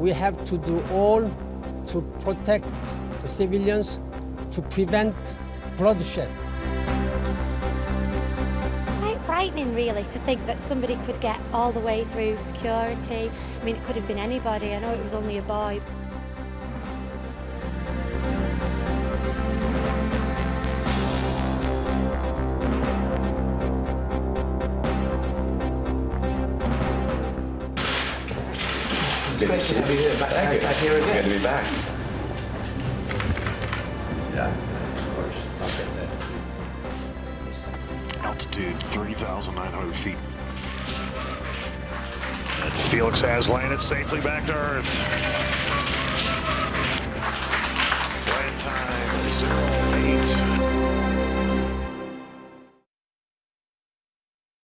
We have to do all to protect the civilians, to prevent bloodshed. Quite frightening, really, to think that somebody could get all the way through security. I mean, it could have been anybody. I know it was only a boy. It's good to be here, back here again. Good to be back. Yeah, of course. Something that... Altitude 3,900 feet. And Felix has landed safely back to Earth.